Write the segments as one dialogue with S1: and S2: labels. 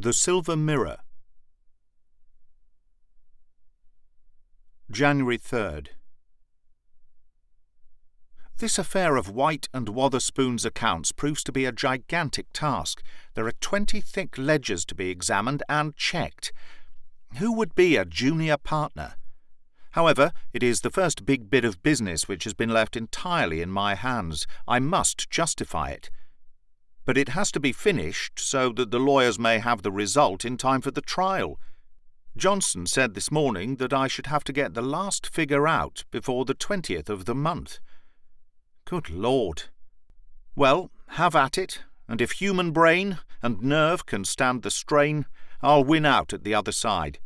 S1: The Silver Mirror. January 3rd. This affair of White and Wotherspoon's accounts proves to be a gigantic task. There are 20 thick ledgers to be examined and checked. Who would be a junior partner? However, it is the first big bit of business which has been left entirely in my hands. I must justify it. But it has to be finished so that the lawyers may have the result in time for the trial. Johnson said this morning that I should have to get the last figure out before the 20th of the month. Good Lord! Well, have at it, and if human brain and nerve can stand the strain, I'll win out at the other side.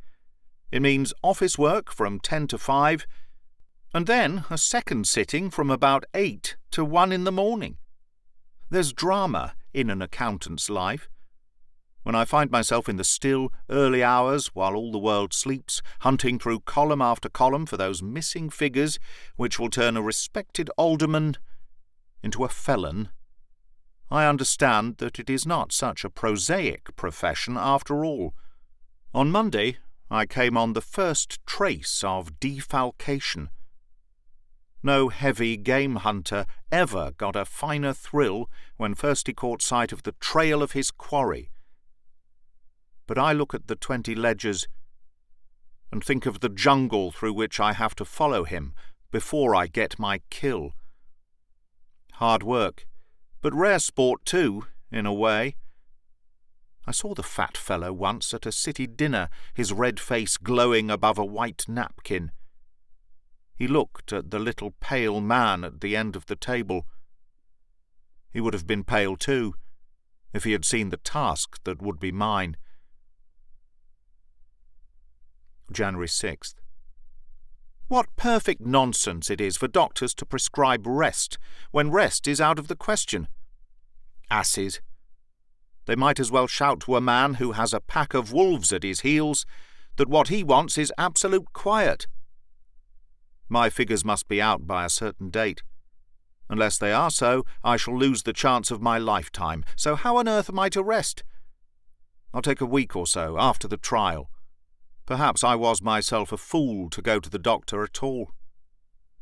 S1: It means office work from 10 to 5, and then a second sitting from about 8 to 1 in the morning. There's drama in an accountant's life. When I find myself in the still, early hours, while all the world sleeps, hunting through column after column for those missing figures which will turn a respected alderman into a felon, I understand that it is not such a prosaic profession after all. On Monday I came on the first trace of defalcation. No heavy game hunter ever got a finer thrill when first he caught sight of the trail of his quarry. But I look at the 20 ledgers and think of the jungle through which I have to follow him before I get my kill. Hard work, but rare sport too, in a way. I saw the fat fellow once at a city dinner, his red face glowing above a white napkin. He looked at the little pale man at the end of the table. He would have been pale too, if he had seen the task that would be mine. January 6th. What perfect nonsense it is for doctors to prescribe rest, when rest is out of the question. Asses! They might as well shout to a man who has a pack of wolves at his heels that what he wants is absolute quiet. My figures must be out by a certain date. Unless they are so, I shall lose the chance of my lifetime. So how on earth am I to rest? I'll take a week or so after the trial. Perhaps I was myself a fool to go to the doctor at all.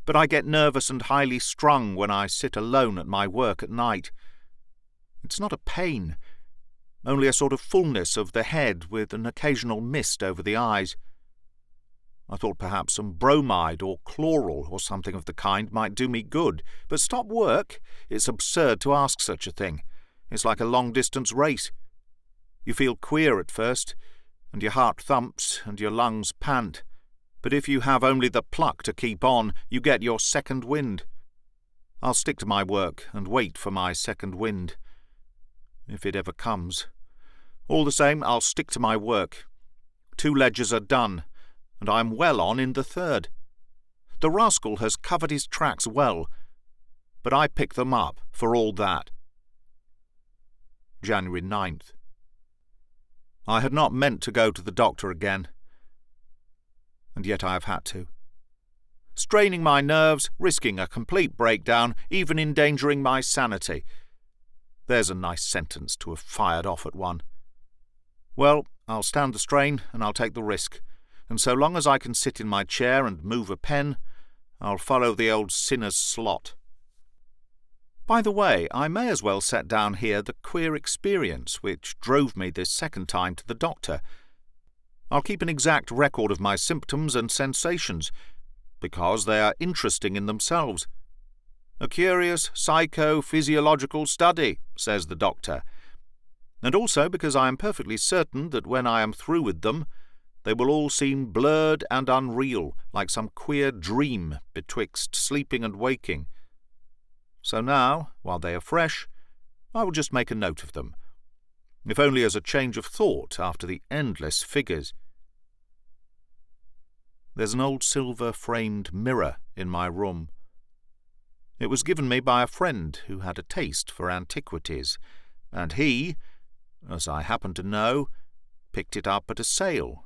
S1: But I get nervous and highly strung when I sit alone at my work at night. It's not a pain, only a sort of fullness of the head with an occasional mist over the eyes. I thought perhaps some bromide or chloral or something of the kind might do me good, but stop work? It's absurd to ask such a thing. It's like a long-distance race. You feel queer at first, and your heart thumps and your lungs pant, but if you have only the pluck to keep on, you get your second wind. I'll stick to my work and wait for my second wind, if it ever comes. All the same, I'll stick to my work. 2 ledgers are done, and I am well on in the 3rd. The rascal has covered his tracks well, but I pick them up for all that. January 9th. I had not meant to go to the doctor again, and yet I have had to. Straining my nerves, risking a complete breakdown, even endangering my sanity. There's a nice sentence to have fired off at one. Well, I'll stand the strain and I'll take the risk, and so long as I can sit in my chair and move a pen, I'll follow the old sinner's slot. By the way, I may as well set down here the queer experience which drove me this second time to the doctor. I'll keep an exact record of my symptoms and sensations, because they are interesting in themselves. A curious psycho-physiological study, says the doctor, and also because I am perfectly certain that when I am through with them, they will all seem blurred and unreal, like some queer dream betwixt sleeping and waking. So now, while they are fresh, I will just make a note of them, if only as a change of thought after the endless figures. There's an old silver-framed mirror in my room. It was given me by a friend who had a taste for antiquities, and he, as I happen to know, picked it up at a sale,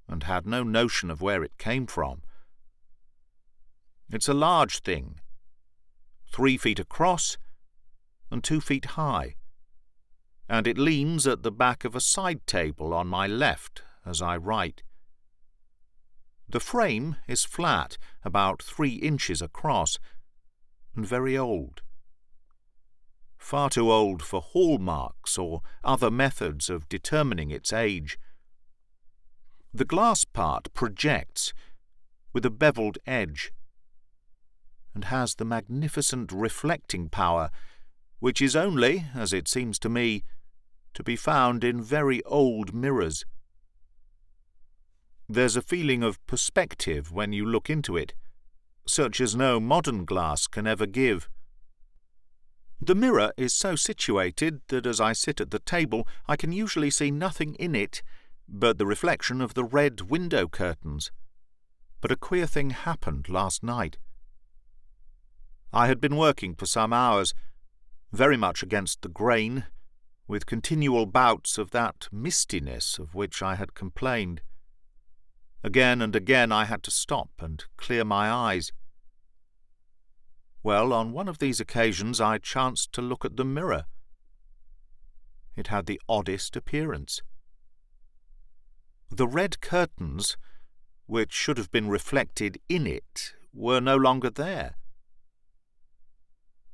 S1: and had no notion of where it came from. It's a large thing, 3 feet across and 2 feet high. and it leans at the back of a side table on my left as I write. The frame is flat, about 3 inches across, and very old. Far too old for hallmarks or other methods of determining its age. The glass part projects with a bevelled edge, and has the magnificent reflecting power which is only, as it seems to me, to be found in very old mirrors. There's a feeling of perspective when you look into it, such as no modern glass can ever give. The mirror is so situated that as I sit at the table I can usually see nothing in it but the reflection of the red window curtains. But a queer thing happened last night. I had been working for some hours, very much against the grain, with continual bouts of that mistiness of which I had complained. Again and again I had to stop and clear my eyes. Well, on one of these occasions I chanced to look at the mirror. It had the oddest appearance. The red curtains, which should have been reflected in it, were no longer there.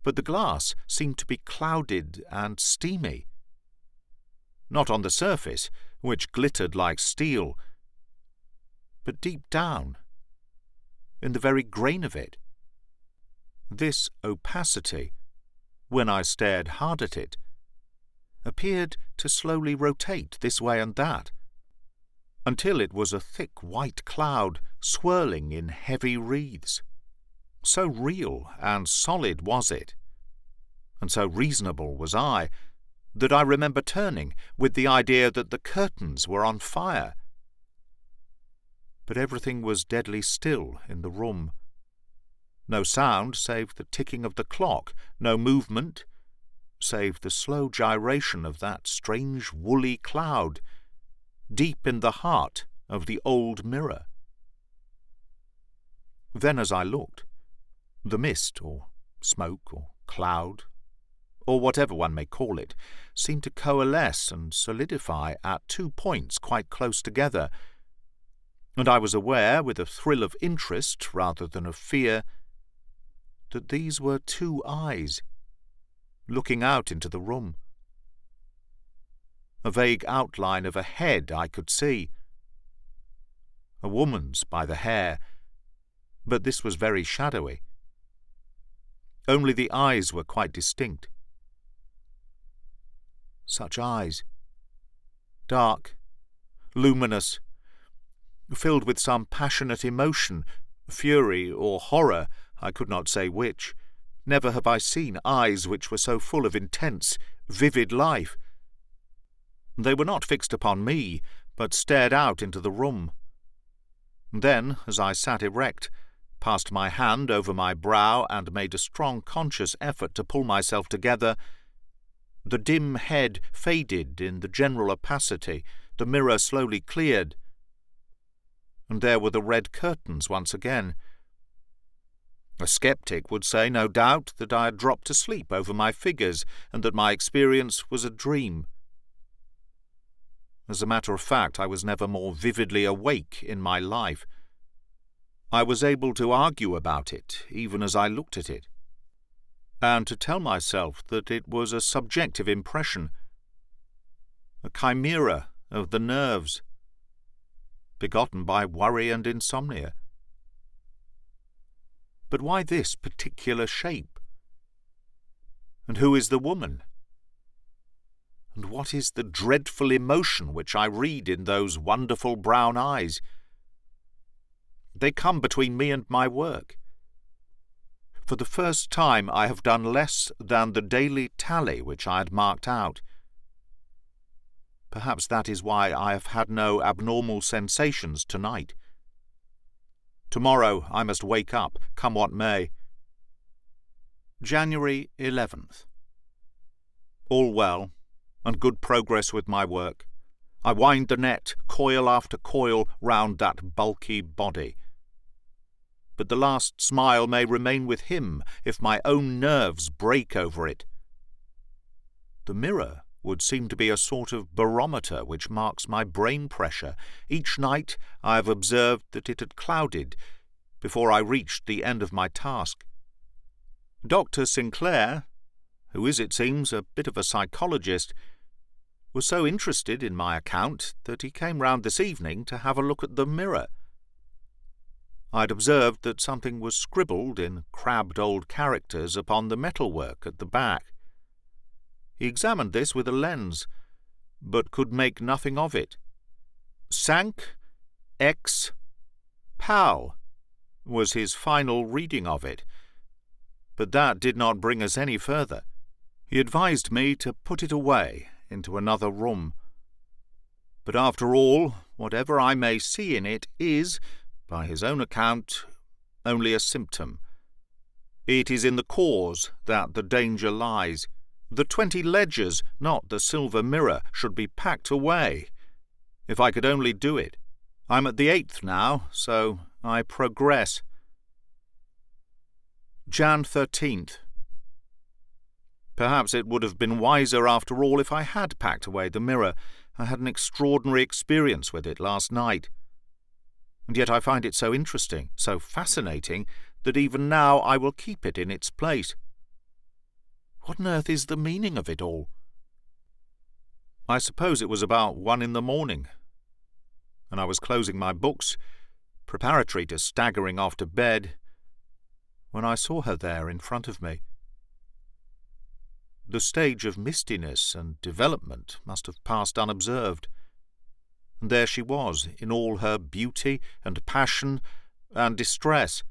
S1: But the glass seemed to be clouded and steamy. Not on the surface, which glittered like steel, but deep down, in the very grain of it. This opacity, when I stared hard at it, appeared to slowly rotate this way and that, until it was a thick white cloud swirling in heavy wreaths. So real and solid was it, and so reasonable was I, that I remember turning with the idea that the curtains were on fire. But everything was deadly still in the room. No sound save the ticking of the clock, no movement save the slow gyration of that strange woolly cloud, deep in the heart of the old mirror. Then as I looked, the mist, or smoke, or cloud, or whatever one may call it, seemed to coalesce and solidify at 2 points quite close together, and I was aware, with a thrill of interest rather than of fear, that these were 2 eyes, looking out into the room. A vague outline of a head I could see, a woman's by the hair, but this was very shadowy. Only the eyes were quite distinct. Such eyes, dark, luminous, filled with some passionate emotion, fury or horror, I could not say which. Never have I seen eyes which were so full of intense, vivid life. They were not fixed upon me, but stared out into the room. Then, as I sat erect, passed my hand over my brow and made a strong conscious effort to pull myself together, the dim head faded in the general opacity, the mirror slowly cleared, and there were the red curtains once again. A sceptic would say, no doubt, that I had dropped to sleep over my figures, and that my experience was a dream. As a matter of fact, I was never more vividly awake in my life. I was able to argue about it, even as I looked at it, and to tell myself that it was a subjective impression, a chimera of the nerves, begotten by worry and insomnia. But why this particular shape? And who is the woman? And what is the dreadful emotion which I read in those wonderful brown eyes? They come between me and my work. For the first time I have done less than the daily tally which I had marked out. Perhaps that is why I have had no abnormal sensations tonight. Tomorrow I must wake up, come what may. January 11th. All well, and good progress with my work. I wind the net, coil after coil, round that bulky body. But the last smile may remain with him if my own nerves break over it. The mirror would seem to be a sort of barometer which marks my brain pressure. Each night I have observed that it had clouded before I reached the end of my task. Dr. Sinclair, who is, it seems, a bit of a psychologist, was so interested in my account that he came round this evening to have a look at the mirror. I had observed that something was scribbled in crabbed old characters upon the metalwork at the back. He examined this with a lens, but could make nothing of it. Sank ex pal was his final reading of it, but that did not bring us any further. He advised me to put it away into another room. But after all, whatever I may see in it is, by his own account, only a symptom. It is in the cause that the danger lies. The 20 ledgers, not the silver mirror, should be packed away. If I could only do it. I'm at the 8th now, so I progress. Jan 13th. Perhaps it would have been wiser after all if I had packed away the mirror. I had an extraordinary experience with it last night. And yet I find it so interesting, so fascinating, that even now I will keep it in its place. What on earth is the meaning of it all? I suppose it was about 1 in the morning, and I was closing my books, preparatory to staggering off to bed, when I saw her there in front of me. The stage of mistiness and development must have passed unobserved, and there she was, in all her beauty and passion and distress,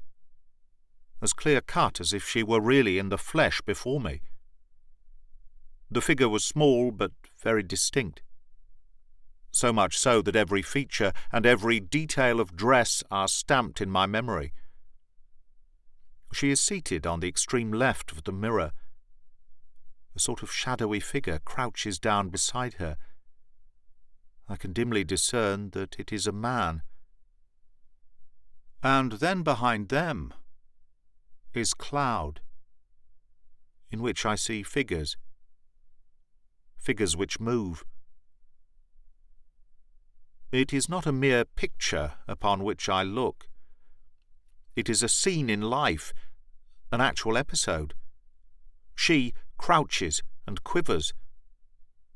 S1: as clear-cut as if she were really in the flesh before me. The figure was small but very distinct, so much so that every feature and every detail of dress are stamped in my memory. She is seated on the extreme left of the mirror. A sort of shadowy figure crouches down beside her. I can dimly discern that it is a man. And then behind them is cloud, in which I see figures which move. It is not a mere picture upon which I look. It is a scene in life, an actual episode. She crouches and quivers.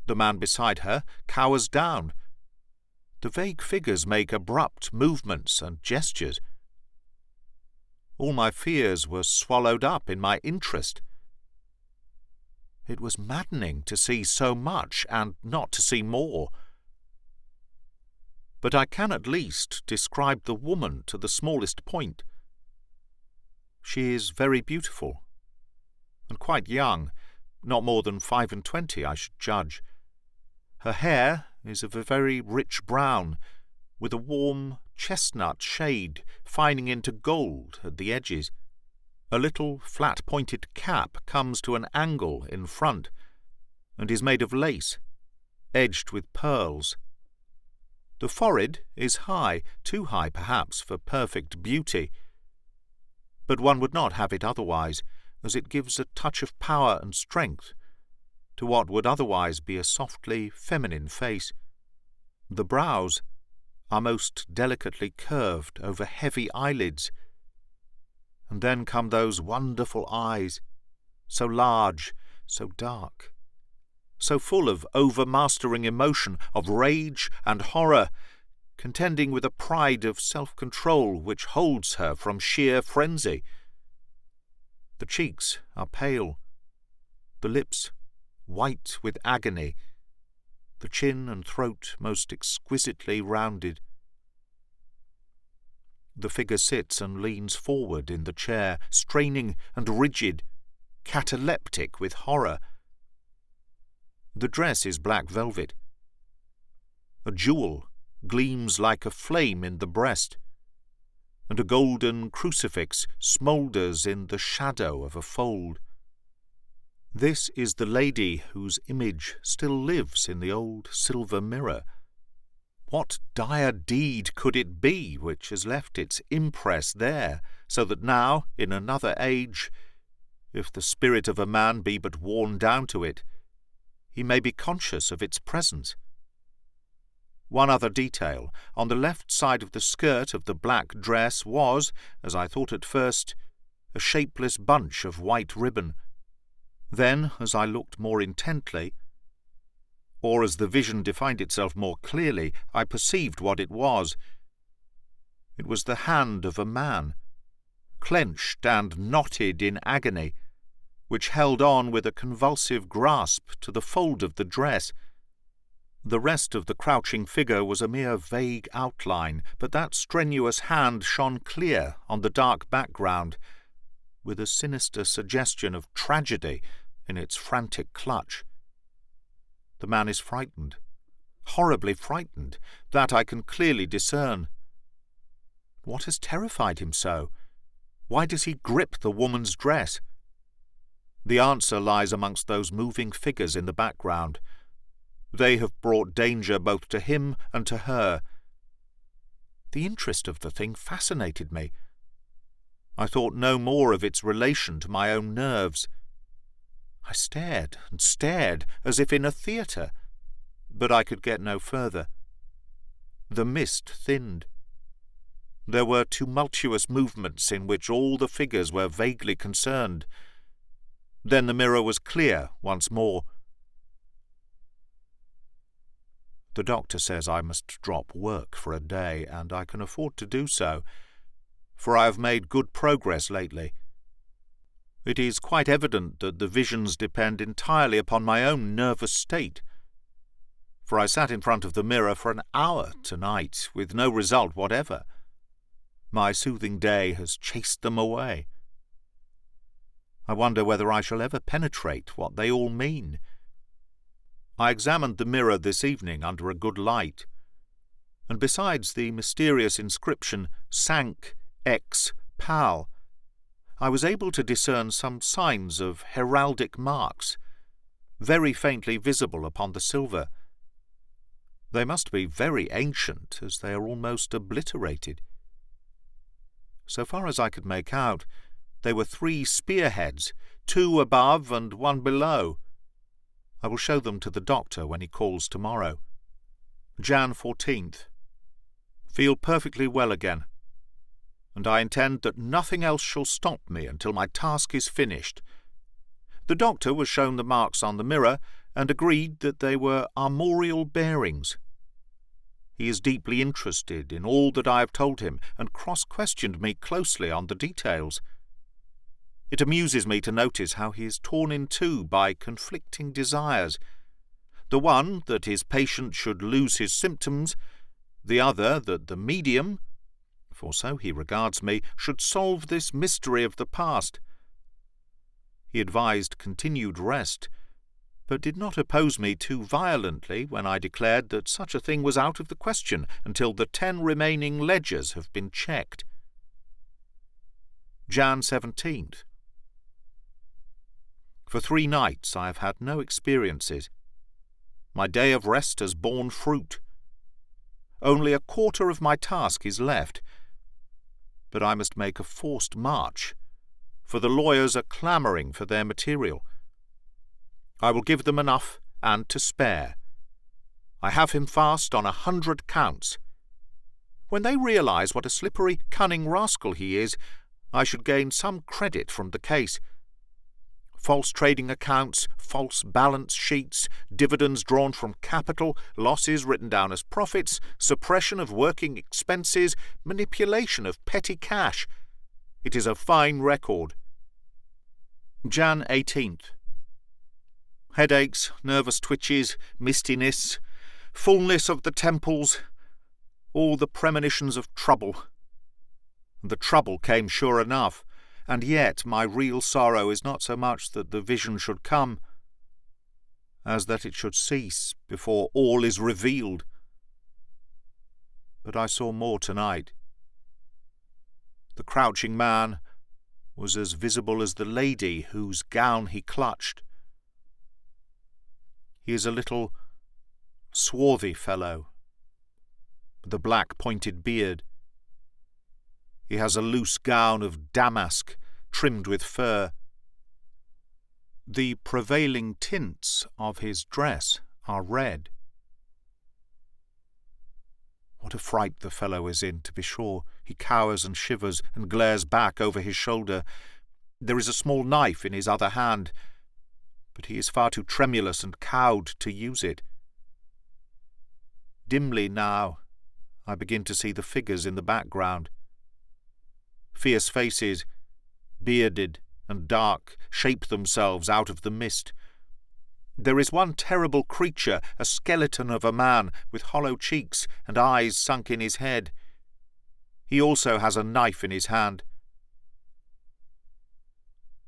S1: The man beside her cowers down. The vague figures make abrupt movements and gestures. All my fears were swallowed up in my interest. It was maddening to see so much and not to see more. But I can at least describe the woman to the smallest point. She is very beautiful, and quite young, not more than 25, I should judge. Her hair is of a very rich brown, with a warm chestnut shade fining into gold at the edges. A little flat-pointed cap comes to an angle in front, and is made of lace, edged with pearls. The forehead is high, too high perhaps for perfect beauty, but one would not have it otherwise, as it gives a touch of power and strength to what would otherwise be a softly feminine face. The brows are most delicately curved over heavy eyelids, and then come those wonderful eyes, so large, so dark, so full of overmastering emotion, of rage and horror, contending with a pride of self-control which holds her from sheer frenzy. The cheeks are pale, the lips white with agony, the chin and throat most exquisitely rounded. The figure sits and leans forward in the chair, straining and rigid, cataleptic with horror. The dress is black velvet. A jewel gleams like a flame in the breast, and a golden crucifix smoulders in the shadow of a fold. This is the lady whose image still lives in the old silver mirror. What dire deed could it be which has left its impress there, so that now, in another age, if the spirit of a man be but worn down to it, he may be conscious of its presence. One other detail. On the left side of the skirt of the black dress was, as I thought at first, a shapeless bunch of white ribbon. Then, as I looked more intently, or as the vision defined itself more clearly, I perceived what it was. It was the hand of a man, clenched and knotted in agony, which held on with a convulsive grasp to the fold of the dress. The rest of the crouching figure was a mere vague outline, but that strenuous hand shone clear on the dark background, with a sinister suggestion of tragedy in its frantic clutch. The man is frightened, horribly frightened, that I can clearly discern. What has terrified him so? Why does he grip the woman's dress? The answer lies amongst those moving figures in the background. They have brought danger both to him and to her. The interest of the thing fascinated me. I thought no more of its relation to my own nerves. I stared and stared, as if in a theatre, but I could get no further. The mist thinned. There were tumultuous movements in which all the figures were vaguely concerned. Then the mirror was clear once more. The doctor says I must drop work for a day, and I can afford to do so, for I have made good progress lately. It is quite evident that the visions depend entirely upon my own nervous state, for I sat in front of the mirror for an hour tonight with no result whatever. My soothing day has chased them away. I wonder whether I shall ever penetrate what they all mean. I examined the mirror this evening under a good light, and besides the mysterious inscription Sank ex Pal, I was able to discern some signs of heraldic marks, very faintly visible upon the silver. They must be very ancient, as they are almost obliterated. So far as I could make out, they were 3 spearheads, 2 above and 1 below. I will show them to the doctor when he calls tomorrow. Jan 14th. Feel perfectly well again, and I intend that nothing else shall stop me until my task is finished. The doctor was shown the marks on the mirror and agreed that they were armorial bearings. He is deeply interested in all that I have told him and cross-questioned me closely on the details. It amuses me to notice how he is torn in two by conflicting desires, the one that his patient should lose his symptoms, the other that the medium, for so he regards me, should solve this mystery of the past. He advised continued rest, but did not oppose me too violently when I declared that such a thing was out of the question until the 10 remaining ledgers have been checked. Jan 17th. For 3 nights I have had no experiences. My day of rest has borne fruit. Only a quarter of my task is left, but I must make a forced march, for the lawyers are clamouring for their material. I will give them enough and to spare. I have him fast on 100 counts. When they realise what a slippery, cunning rascal he is, I should gain some credit from the case. False trading accounts, false balance sheets, dividends drawn from capital, losses written down as profits, suppression of working expenses, manipulation of petty cash. It is a fine record. Jan 18th. Headaches, nervous twitches, mistiness, fullness of the temples, all the premonitions of trouble. The trouble came sure enough, and yet my real sorrow is not so much that the vision should come, as that it should cease before all is revealed. But I saw more tonight. The crouching man was as visible as the lady whose gown he clutched. He is a little swarthy fellow, with a black pointed beard. He has a loose gown of damask trimmed with fur. The prevailing tints of his dress are red. What a fright the fellow is in, to be sure. He cowers and shivers and glares back over his shoulder. There is a small knife in his other hand, but he is far too tremulous and cowed to use it. Dimly now, I begin to see the figures in the background. Fierce faces, bearded and dark, shape themselves out of the mist. There is one terrible creature, a skeleton of a man, with hollow cheeks and eyes sunk in his head. He also has a knife in his hand.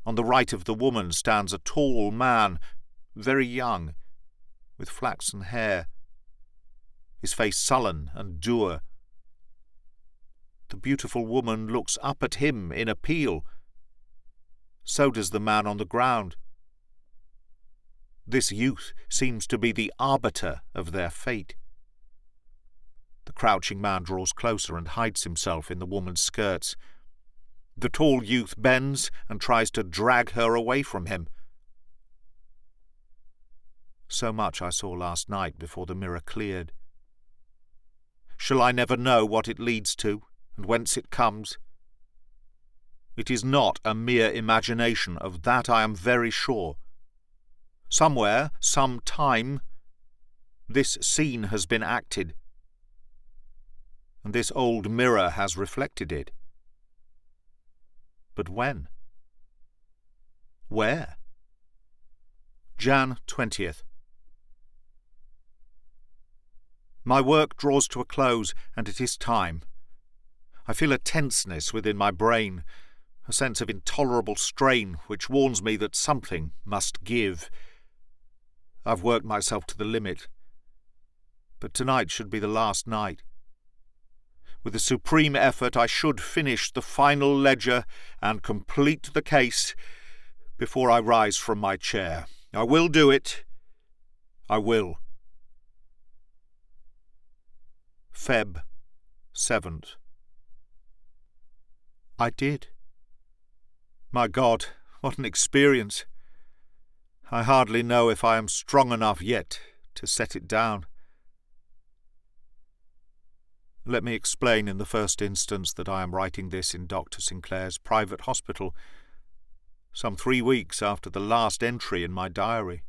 S1: On the right of the woman stands a tall man, very young, with flaxen hair, his face sullen and dour. The beautiful woman looks up at him in appeal. So does the man on the ground. This youth seems to be the arbiter of their fate. The crouching man draws closer and hides himself in the woman's skirts. The tall youth bends and tries to drag her away from him. So much I saw last night before the mirror cleared. Shall I never know what it leads to, and whence it comes? It is not a mere imagination, of that I am very sure. Somewhere, some time, this scene has been acted, and this old mirror has reflected it. But when? Where? Jan 20th. My work draws to a close, and it is time. I feel a tenseness within my brain, a sense of intolerable strain which warns me that something must give. I've worked myself to the limit, but tonight should be the last night. With a supreme effort I should finish the final ledger and complete the case before I rise from my chair. I will do it. I will. Feb 7th. I did. My God, what an experience! I hardly know if I am strong enough yet to set it down. Let me explain in the first instance that I am writing this in Dr. Sinclair's private hospital, some 3 weeks after the last entry in my diary.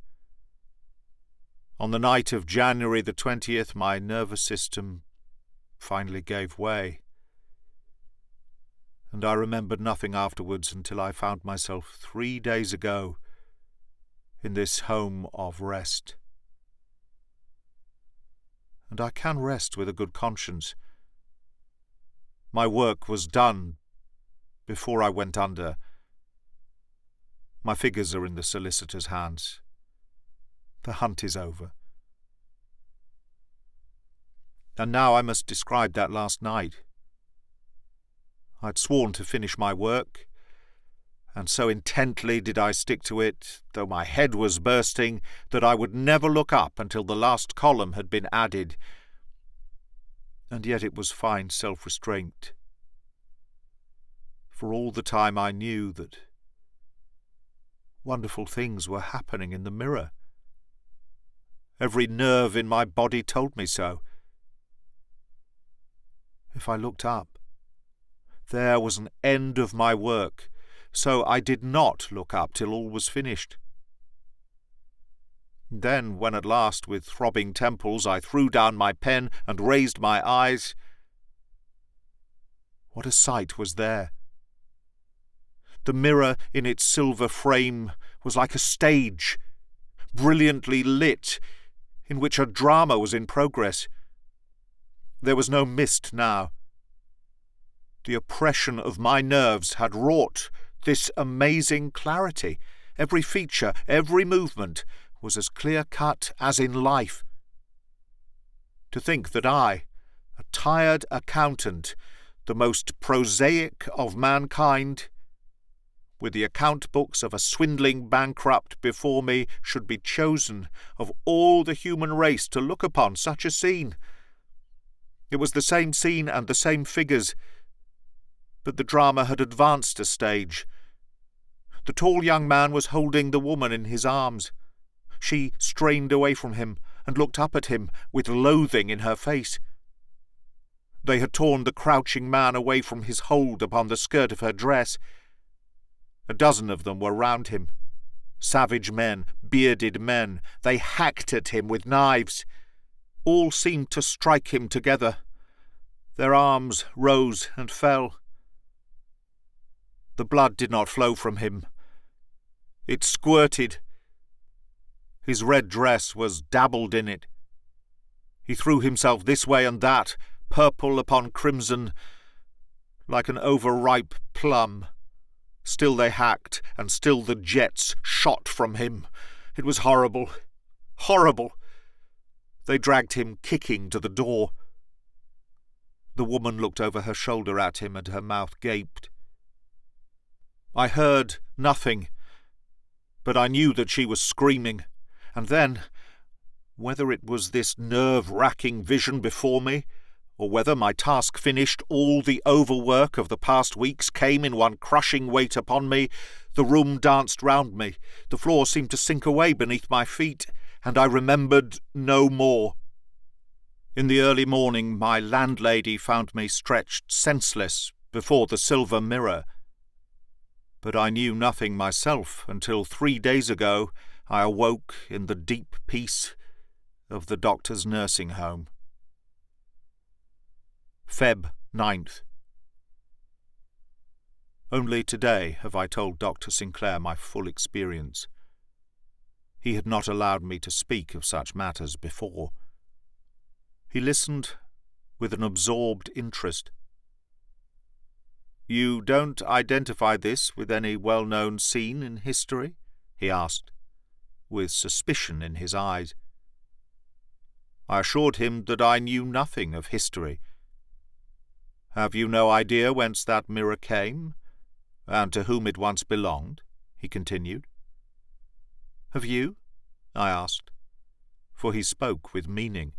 S1: On the night of January the 20th, my nervous system finally gave way, and I remembered nothing afterwards until I found myself 3 days ago in this home of rest. And I can rest with a good conscience. My work was done before I went under. My figures are in the solicitor's hands. The hunt is over. And now I must describe that last night. I'd sworn to finish my work, and so intently did I stick to it, though my head was bursting, that I would never look up until the last column had been added. And yet it was fine self-restraint. For all the time I knew that wonderful things were happening in the mirror. Every nerve in my body told me so. If I looked up, there was an end of my work, so I did not look up till all was finished. Then, when at last, with throbbing temples, I threw down my pen and raised my eyes, what a sight was there! The mirror in its silver frame was like a stage, brilliantly lit, in which a drama was in progress. There was no mist now. The oppression of my nerves had wrought this amazing clarity. Every feature, every movement was as clear-cut as in life. To think that I, a tired accountant, the most prosaic of mankind, with the account books of a swindling bankrupt before me, should be chosen of all the human race to look upon such a scene. It was the same scene and the same figures, but the drama had advanced a stage. The tall young man was holding the woman in his arms. She strained away from him and looked up at him with loathing in her face. They had torn the crouching man away from his hold upon the skirt of her dress. A dozen of them were round him. Savage men, bearded men. They hacked at him with knives. All seemed to strike him together. Their arms rose and fell. The blood did not flow from him. It squirted. His red dress was dabbled in it. He threw himself this way and that, purple upon crimson, like an overripe plum. Still they hacked, and still the jets shot from him. It was horrible, horrible. They dragged him kicking to the door. The woman looked over her shoulder at him, and her mouth gaped. I heard nothing, but I knew that she was screaming. And then, whether it was this nerve-racking vision before me, or whether my task finished, all the overwork of the past weeks came in one crushing weight upon me, the room danced round me, the floor seemed to sink away beneath my feet, and I remembered no more. In the early morning my landlady found me stretched senseless before the silver mirror. But I knew nothing myself until 3 days ago I awoke in the deep peace of the doctor's nursing home. Feb 9th. Only today have I told Dr. Sinclair my full experience. He had not allowed me to speak of such matters before. He listened with an absorbed interest. "You don't identify this with any well-known scene in history?" he asked, with suspicion in his eyes. I assured him that I knew nothing of history. "Have you no idea whence that mirror came, and to whom it once belonged?" he continued. "Have you?" I asked, for he spoke with meaning.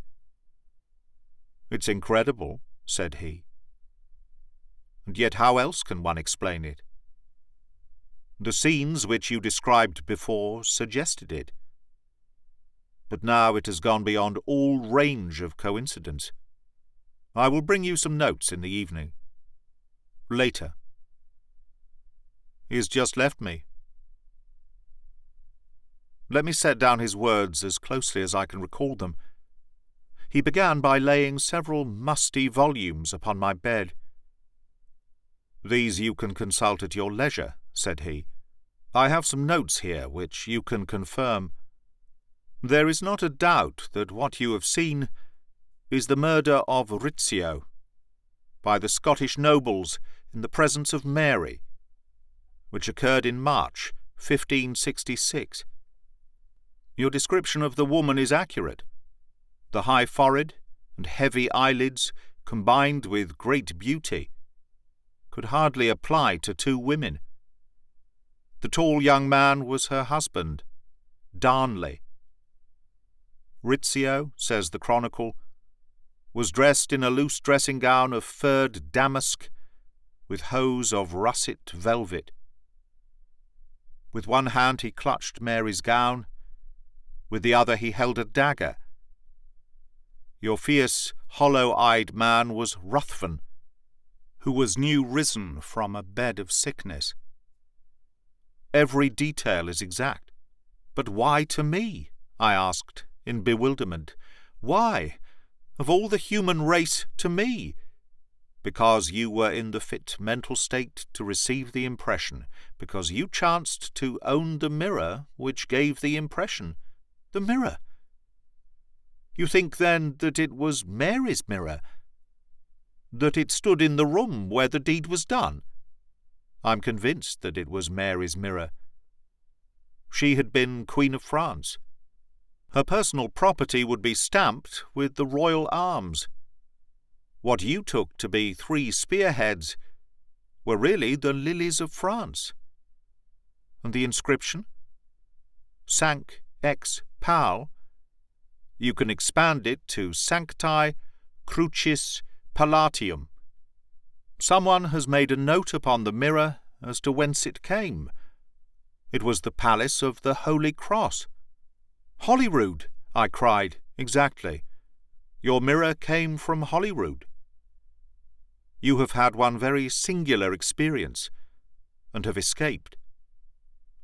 S1: "It's incredible," said he. "And yet how else can one explain it? The scenes which you described before suggested it. But now it has gone beyond all range of coincidence. I will bring you some notes in the evening. Later." He has just left me. Let me set down his words as closely as I can recall them. He began by laying several musty volumes upon my bed. "These you can consult at your leisure," said he. "I have some notes here which you can confirm. There is not a doubt that what you have seen is the murder of Rizzio by the Scottish nobles in the presence of Mary, which occurred in March 1566. Your description of the woman is accurate. The high forehead and heavy eyelids, combined with great beauty, could hardly apply to two women. The tall young man was her husband, Darnley. Rizzio, says the chronicle, was dressed in a loose dressing gown of furred damask, with hose of russet velvet. With one hand he clutched Mary's gown, with the other he held a dagger. Your fierce, hollow-eyed man was Ruthven, who was new risen from a bed of sickness. Every detail is exact. But why to me? I asked, in bewilderment. Why, of all the human race, to me? Because you were in the fit mental state to receive the impression, because you chanced to own the mirror which gave the impression. The mirror! You think, then, that it was Mary's mirror? That it stood in the room where the deed was done? I'm convinced that it was Mary's mirror. She had been Queen of France. Her personal property would be stamped with the royal arms. What you took to be 3 spearheads were really the lilies of France. And the inscription? Sanc ex Pal. You can expand it to Sancti Crucis Palatium. Someone has made a note upon the mirror as to whence it came. It was the Palace of the Holy Cross. Holyrood, I cried. Exactly. Your mirror came from Holyrood. You have had one very singular experience, and have escaped.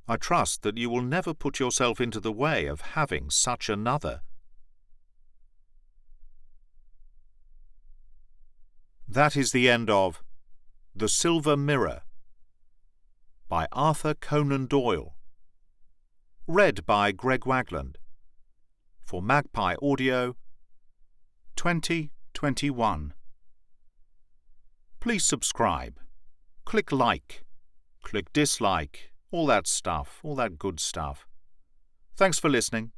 S1: I trust that you will never put yourself into the way of having such another. That is the end of The Silver Mirror by Arthur Conan Doyle. Read by Greg Wagland. For Magpie Audio 2021. Please subscribe. Click like. Click dislike. All that stuff. All that good stuff. Thanks for listening.